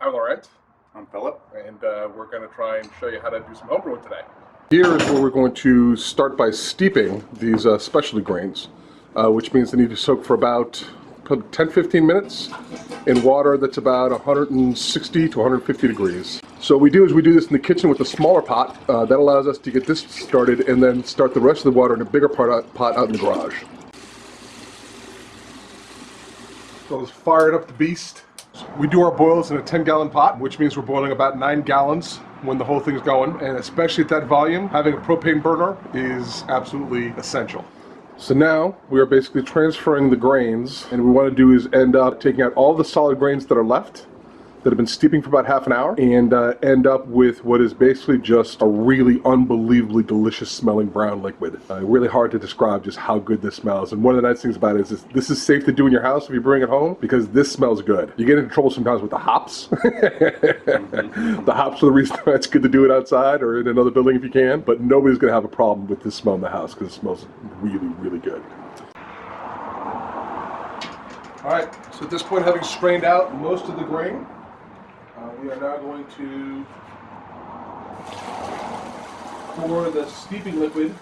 I'm Laurent. I'm Philip. And we're going to try and show you how to do some homebrewing today. Here is where we're going to start by steeping these specialty grains, which means they need to soak for about 10-15 minutes in water that's about 160 to 150 degrees. So what we do is we do this in the kitchen with a smaller pot. That allows us to get this started and then start the rest of the water in a bigger pot out in the garage. So let's fire it up the beast. We do our boils in a 10-gallon pot, which means we're boiling about 9 gallons when the whole thing's going. And especially at that volume, having a propane burner is absolutely essential. So now we are basically transferring the grains, and what we want to do is end up taking out all the solid grains that are left, that have been steeping for about half an hour, and end up with what is basically just a really unbelievably delicious smelling brown liquid. Really hard to describe just how good this smells. And one of the nice things about it is this is safe to do in your house if you're brewing at home, because this smells good. You get into trouble sometimes with the hops. The hops are the reason why it's good to do it outside or in another building if you can, but nobody's gonna have a problem with this smell in the house because it smells really, really good. All right, so at this point, having strained out most of the grain, we are now going to pour the steeping liquid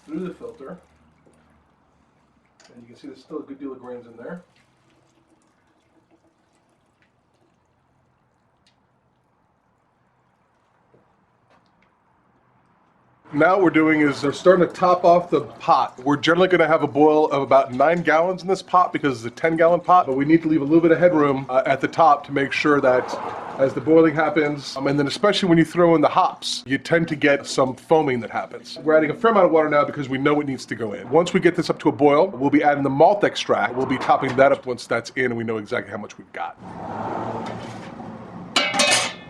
through the filter. And you can see there's still a good deal of grains in there. Now what we're doing is we're starting to top off the pot. We're generally going to have a boil of about 9 gallons in this pot because it's a 10-gallon pot, but we need to leave a little bit of headroom at the top to make sure that as the boiling happens, and then especially when you throw in the hops, you tend to get some foaming that happens. We're adding a fair amount of water now because we know it needs to go in. Once we get this up to a boil, we'll be adding the malt extract. We'll be topping that up once that's in and we know exactly how much we've got.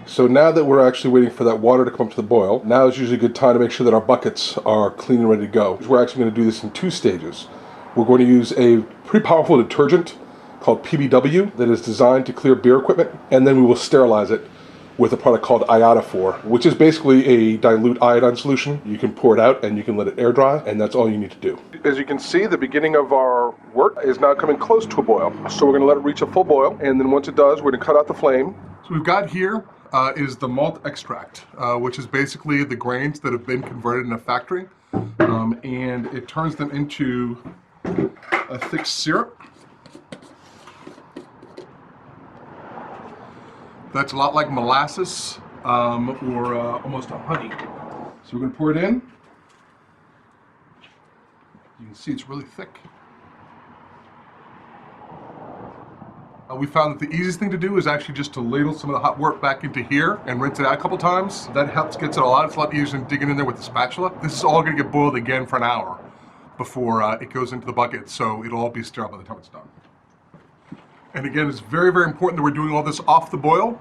So now that we're actually waiting for that water to come up to the boil, now is usually a good time to make sure that our buckets are clean and ready to go. We're actually going to do this in 2 stages. We're going to use a pretty powerful detergent called PBW that is designed to clear beer equipment, and then we will sterilize it with a product called iodophor, which is basically a dilute iodine solution. You can pour it out and you can let it air dry, and that's all you need to do. As you can see, the beginning of our work is now coming close to a boil. So we're going to let it reach a full boil, and then once it does, we're going to cut out the flame. So we've got here is the malt extract, which is basically the grains that have been converted in a factory, and it turns them into a thick syrup. That's a lot like molasses or almost a honey. So we're going to pour it in. You can see it's really thick. We found that the easiest thing to do is actually just to ladle some of the hot wort back into here and rinse it out a couple times. That helps get it a lot. It's a lot easier than digging in there with the spatula. This is all going to get boiled again for an hour before it goes into the bucket, so it'll all be sterile by the time it's done. And again, it's very, very important that we're doing all this off the boil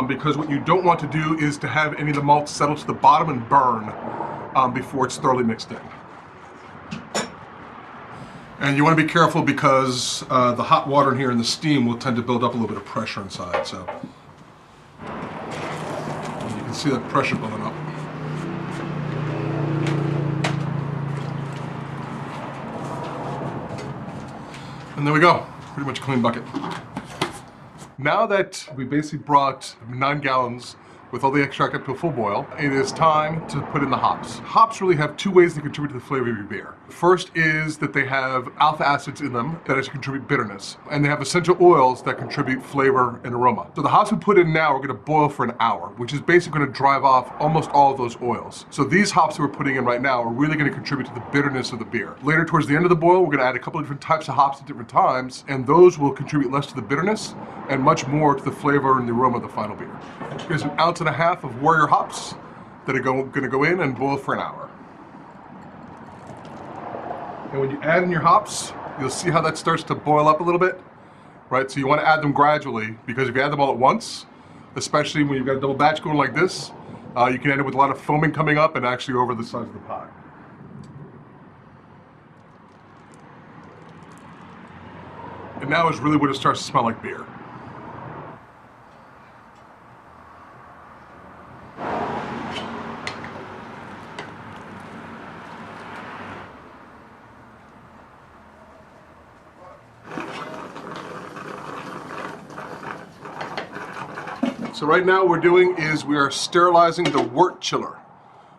because what you don't want to do is to have any of the malt settle to the bottom and burn before it's thoroughly mixed in. And you want to be careful because the hot water in here and the steam will tend to build up a little bit of pressure inside. So you can see that pressure building up. And there we go, pretty much a clean bucket. Now that we basically brought 9 gallons with all the extract up to a full boil, it is time to put in the hops. Hops really have 2 ways to contribute to the flavor of your beer. First is that they have alpha acids in them that actually contribute bitterness, and they have essential oils that contribute flavor and aroma. So the hops we put in now are going to boil for an hour, which is basically going to drive off almost all of those oils. So these hops that we're putting in right now are really going to contribute to the bitterness of the beer. Later, towards the end of the boil, we're going to add a couple of different types of hops at different times, and those will contribute less to the bitterness and much more to the flavor and the aroma of the final beer. Here's an 1.5 ounces of warrior hops that are going to go in and boil for an hour. And when you add in your hops, you'll see how that starts to boil up a little bit, right? So you want to add them gradually, because if you add them all at once, especially when you've got a double batch going like this, you can end up with a lot of foaming coming up and actually over the size of the pot. And now is really when it starts to smell like beer. So right now what we're doing is we are sterilizing the wort chiller.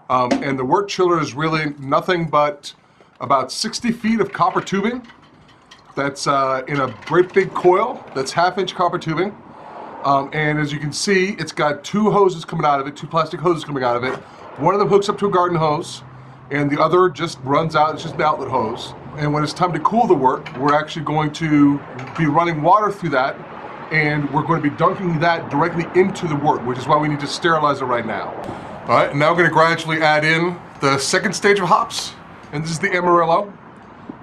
And the wort chiller is really nothing but about 60 feet of copper tubing that's in a great big coil that's 1/2-inch copper tubing. And as you can see, it's got 2 hoses coming out of it, 2 plastic hoses coming out of it. One of them hooks up to a garden hose, and the other just runs out. It's just an outlet hose. And when it's time to cool the wort, we're actually going to be running water through that, and we're going to be dunking that directly into the wort, which is why we need to sterilize it right now. All right, and now we're going to gradually add in the second stage of hops, and this is the Amarillo.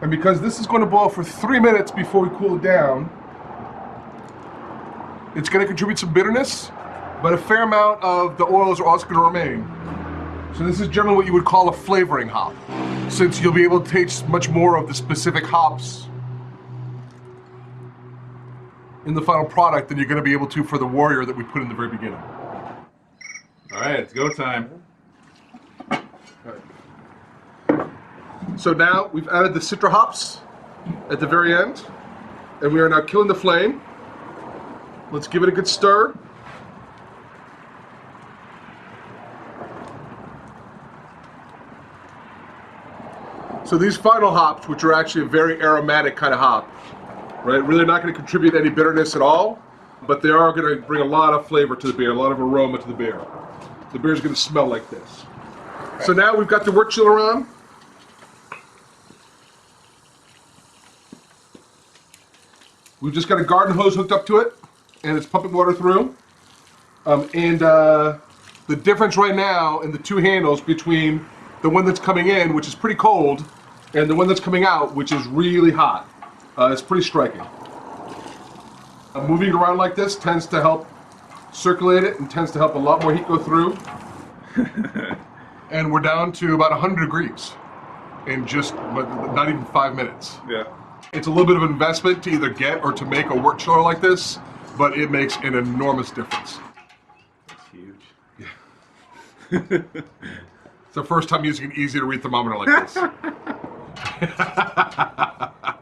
And because this is going to boil for 3 minutes before we cool it down, it's going to contribute some bitterness, but a fair amount of the oils are also going to remain. So this is generally what you would call a flavoring hop, since you'll be able to taste much more of the specific hops in the final product than you're going to be able to for the Warrior that we put in the very beginning. All right, it's go time. So now we've added the Citra hops at the very end, and we are now killing the flame. Let's give it a good stir. So these final hops, which are actually a very aromatic kind of hop, right? Really not going to contribute any bitterness at all, but they are going to bring a lot of flavor to the beer, a lot of aroma to the beer. The beer is going to smell like this. So now we've got the wort chiller on. We've just got a garden hose hooked up to it, and it's pumping water through. The difference right now in the 2 handles between the one that's coming in, which is pretty cold, and the one that's coming out, which is really hot, is pretty striking. Moving it around like this tends to help circulate it and tends to help a lot more heat go through. And we're down to about 100 degrees in just not even 5 minutes. Yeah. It's a little bit of an investment to either get or to make a wort chiller like this, but it makes an enormous difference. That's huge. Yeah. It's the first time using an easy to read thermometer like this. Yeah,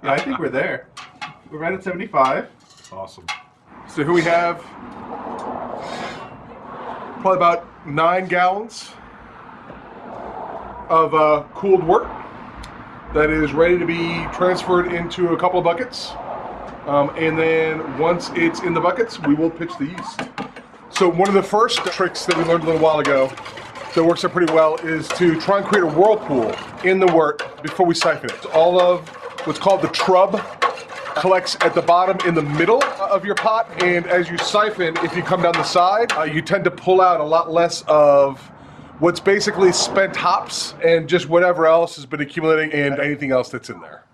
I think we're there. We're right at 75. Awesome. So here we have probably about 9 gallons of cooled wort that is ready to be transferred into a couple of buckets. And then once it's in the buckets, we will pitch the yeast. So one of the first tricks that we learned a little while ago that works out pretty well is to try and create a whirlpool in the wort before we siphon it. All of what's called the trub collects at the bottom in the middle of your pot, and as you siphon, if you come down the side, you tend to pull out a lot less of what's basically spent hops and just whatever else has been accumulating and anything else that's in there.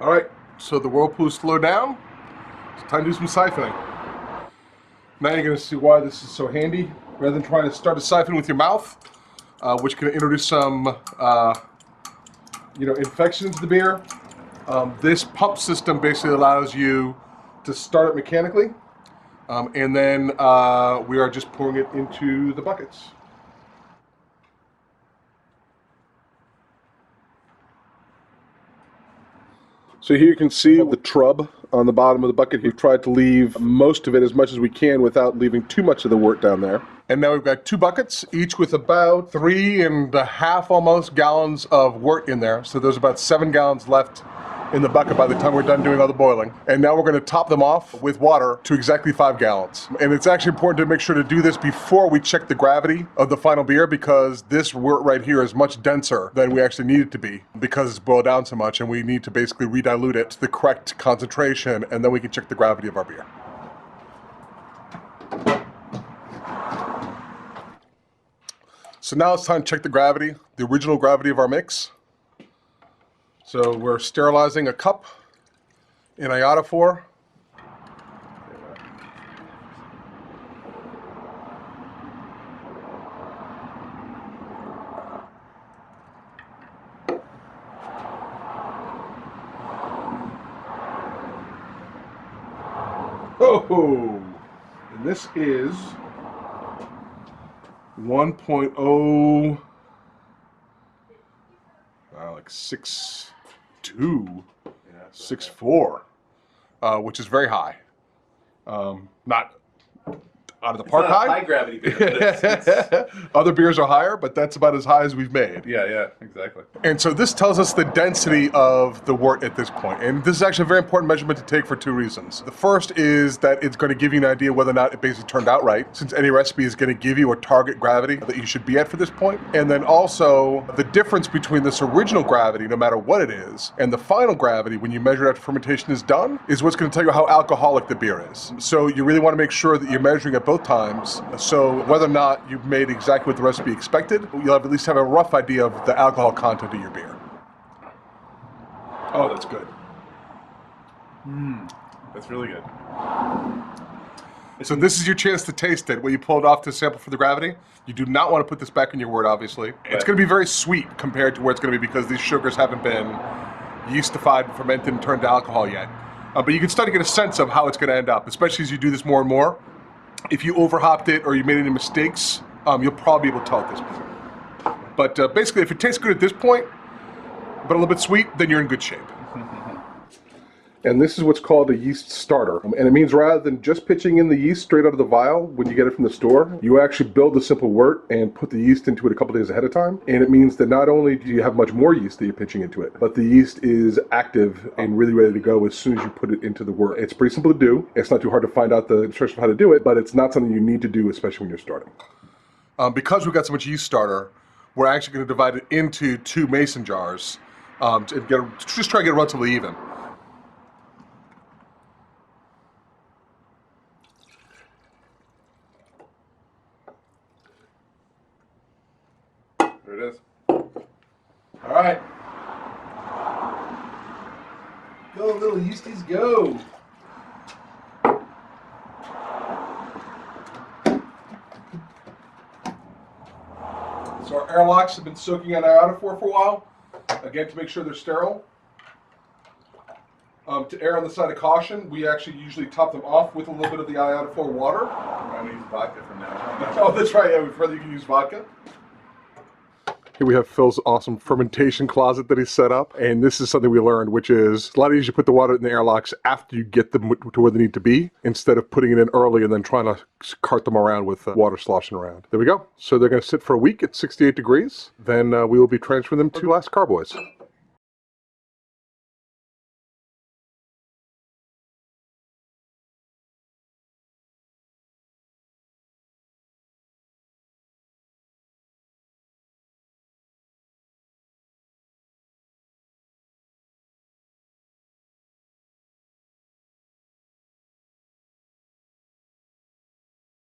All right, so the whirlpool slowed down. It's time to do some siphoning. Now you're going to see why this is so handy. Rather than trying to start a siphon with your mouth, which can introduce some infection into the beer, this pump system basically allows you to start it mechanically, and then we are just pouring it into the buckets. So here you can see the trub on the bottom of the bucket. We've tried to leave most of it as much as we can without leaving too much of the wort down there. And now we've got 2 buckets, each with about 3.5 almost gallons of wort in there. So there's about 7 gallons left in the bucket by the time we're done doing all the boiling. And now we're going to top them off with water to exactly 5 gallons. And it's actually important to make sure to do this before we check the gravity of the final beer, because this wort right here is much denser than we actually need it to be because it's boiled down so much, and we need to basically redilute it to the correct concentration, and then we can check the gravity of our beer. So now it's time to check the gravity, the original gravity of our mix. So we're sterilizing a cup in iodophore. Oh, and this is 1.0, like 6.2, 6.4, which is very high. Not out of the park It's not a high. high gravity beer. But it's, Other beers are higher, but that's about as high as we've made. yeah, exactly. And so this tells us the density of the wort at this point. And this is actually a very important measurement to take for two reasons. The first is that it's going to give you an idea whether or not it basically turned out right, since any recipe is going to give you a target gravity that you should be at for this point. And then also the difference between this original gravity, no matter what it is, and the final gravity when you measure it after fermentation is done, is what's going to tell you how alcoholic the beer is. So you really want to make sure that you're measuring at both times. So whether or not you've made exactly what the recipe expected, you'll at least have a rough idea of the alcohol content of your beer. Oh, that's good. That's really good. So this is your chance to taste it. When you pull it off to sample for the gravity, you do not want to put this back in your wort, obviously. It's going to be very sweet compared to where it's going to be because these sugars haven't been yeastified, fermented, and turned to alcohol yet. But you can start to get a sense of how it's going to end up, especially as you do this more and more. If you overhopped it or you made any mistakes, you'll probably be able to tell at this point. But basically, if it tastes good at this point, but a little bit sweet, then you're in good shape. And this is what's called a yeast starter. And it means rather than just pitching in the yeast straight out of the vial when you get it from the store, you actually build a simple wort and put the yeast into it a couple days ahead of time. And it means that not only do you have much more yeast that you're pitching into it, but the yeast is active and really ready to go as soon as you put it into the wort. It's pretty simple to do. It's not too hard to find out the instructions on how to do it, but it's not something you need to do, especially when you're starting. Because we've got so much yeast starter, we're actually going to divide it into 2 mason jars to just try to get it relatively even. There it is. All right. Go, little yeasties, go. So our airlocks have been soaking in iodophor for a while, again to make sure they're sterile. To err on the side of caution, we actually usually top them off with a little bit of the iodophor water. I'm going to use vodka from now on. Oh, that's right, yeah, we've heard that you can use vodka. Here we have Phil's awesome fermentation closet that he set up, and this is something we learned, which is a lot easier to put the water in the airlocks after you get them to where they need to be, instead of putting it in early and then trying to cart them around with water sloshing around. There we go. So they're going to sit for a week at 68 degrees. Then we will be transferring them to Last Carboys.